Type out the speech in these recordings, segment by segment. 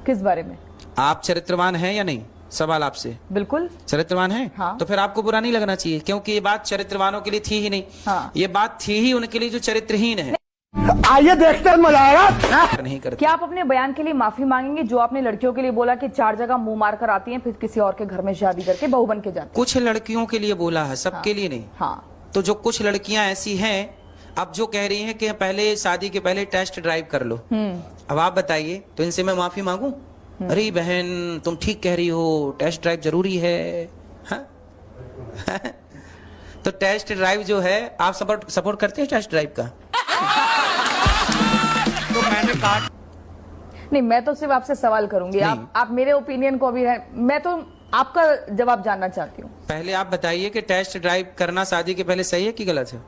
किस बारे में? आप चरित्रवान हैं या नहीं? सवाल आपसे। बिल्कुल चरित्रवान है। हाँ। तो फिर आपको बुरा नहीं लगना चाहिए, क्योंकि ये बात चरित्रवानों के लिए थी ही नहीं। हाँ। ये बात थी ही उनके लिए जो चरित्रहीन है। आइए देखते हैं, मजा आएगा। नहीं करते। क्या आप अपने बयान के लिए माफी मांगेंगे जो आपने लड़कियों के लिए बोला कि 4 जगह मुंह मार कर आती हैं फिर किसी और के घर में शादी करके बहू बन के जाती कुछ लड़कियों के लिए बोला है, सबके लिए नहीं। हाँ तो जो कुछ लड़कियां ऐसी हैं अब जो कह रही हैं कि पहले शादी के पहले टेस्ट ड्राइव कर लो, अब आप बताइए, तो इनसे मैं माफी मांगू? अरे बहन तुम ठीक कह रही हो, टेस्ट ड्राइव जरूरी है। हाँ? तो टेस्ट ड्राइव जो है, आप सपोर्ट करते हैं टेस्ट ड्राइव का? तो मैंने कहा नहीं, मैं तो सिर्फ आपसे सवाल करूंगी। आप मेरे ओपिनियन को अभी मैं तो आपका जवाब जानना चाहती हूँ। पहले आप बताइए कि टेस्ट ड्राइव करना शादी के पहले सही है कि गलत है?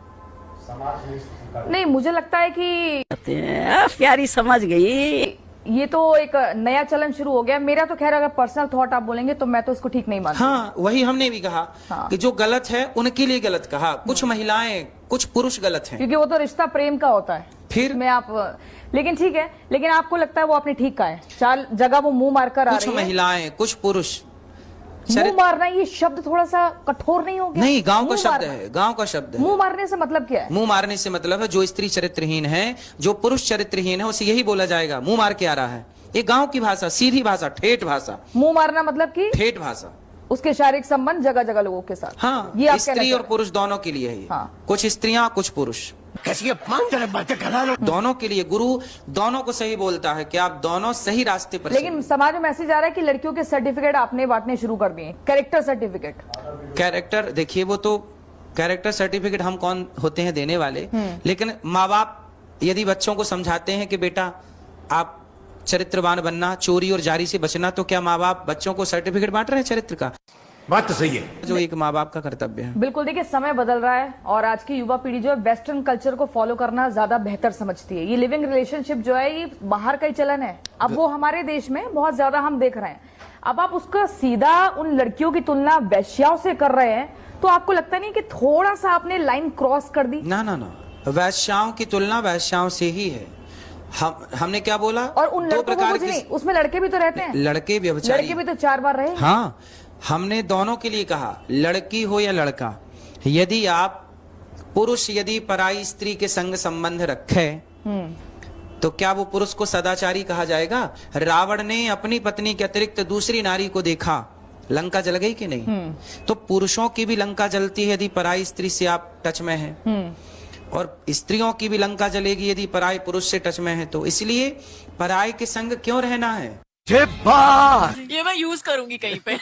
नहीं, मुझे लगता है कि प्यारी समझ गई। ये तो एक नया चलन शुरू हो गया। मेरा तो खैर अगर पर्सनल थॉट आप बोलेंगे तो मैं तो इसको ठीक नहीं मानती। हाँ, वही हमने भी कहा। हाँ। कि जो गलत है उनके लिए गलत कहा। कुछ महिलाएं, कुछ पुरुष गलत हैं। क्योंकि वो तो रिश्ता प्रेम का होता है। फिर मैं आप लेकिन ठीक है, लेकिन आपको लगता है वो आपने ठीक कहा है? 4 जगह वो मुंह मारकर आ कुछ रही है। महिलाएं, कुछ पुरुष। मुंह मारना ये शब्द थोड़ा सा कठोर नहीं हो गया? नहीं, गांव का मुंह शब्द मारना। है, गांव का शब्द है। मुंह मारने से मतलब क्या है? मुंह मारने से मतलब है जो स्त्री चरित्रहीन है, जो पुरुष चरित्रहीन है, उसे यही बोला जाएगा, मुंह मार के आ रहा है। ये गांव की भाषा, सीधी भाषा, ठेठ भाषा। मुंह मारना मतलब कि ठेठ भाषा। उसके शारीरिक संबंध जगह जगह लोगों के साथ। हाँ, ये आप स्त्री कहना और पुरुष दोनों के लिए है ये। हाँ। कुछ स्त्रियां, कुछ पुरुष, कैसी बातें करा लो। दोनों के लिए। गुरु दोनों को सही बोलता है कि आप दोनों सही रास्ते पर लेकिन समाज में मैसेज आ रहा है कि लड़कियों के सर्टिफिकेट आपने बांटने शुरू कर दिए, कैरेक्टर सर्टिफिकेट। कैरेक्टर देखिए, वो तो कैरेक्टर सर्टिफिकेट हम कौन होते हैं देने वाले, लेकिन माँ बाप यदि बच्चों को समझाते हैं कि बेटा आप चरित्रवान बनना, चोरी और जारी से बचना, तो क्या माँ बाप बच्चों को सर्टिफिकेट बांट रहे हैं चरित्र का? बात तो सही है, जो एक माँ बाप का कर्तव्य है। बिल्कुल। देखिए, समय बदल रहा है और आज की युवा पीढ़ी जो है वेस्टर्न कल्चर को फॉलो करना ज्यादा बेहतर समझती है। ये लिविंग रिलेशनशिप जो है ये बाहर का ही चलन है, अब वो हमारे देश में बहुत ज्यादा हम देख रहे हैं। अब आप उसका सीधा उन लड़कियों की तुलना वैश्याओं से कर रहे हैं, तो आपको लगता नहीं कि थोड़ा सा आपने लाइन क्रॉस कर दी? ना ना ना, वैश्याओं की तुलना वैश्याओं से ही है। हमने क्या बोला? और उन दो लड़कों को प्रकार कुछ नहीं, उसमें लड़के भी तो रहते हैं। लड़के व्यभिचारी, लड़के भी तो 4 बार रहे। हाँ, हमने दोनों के लिए कहा, लड़की हो या लड़का, यदि आप पुरुष यदि पराई स्त्री के संग संबंध रखे तो क्या वो पुरुष को सदाचारी कहा जाएगा? रावण ने अपनी पत्नी के अतिरिक्त दूसरी नारी को देखा, लंका जल गई कि नहीं? तो पुरुषों की भी लंका जलती है यदि पराई स्त्री से आप टच में हैं, और स्त्रियों की भी लंका जलेगी यदि पराई पुरुष से टच में है। तो इसलिए पराई के संग क्यों रहना है? ये बात ये मैं यूज करूंगी कहीं पे।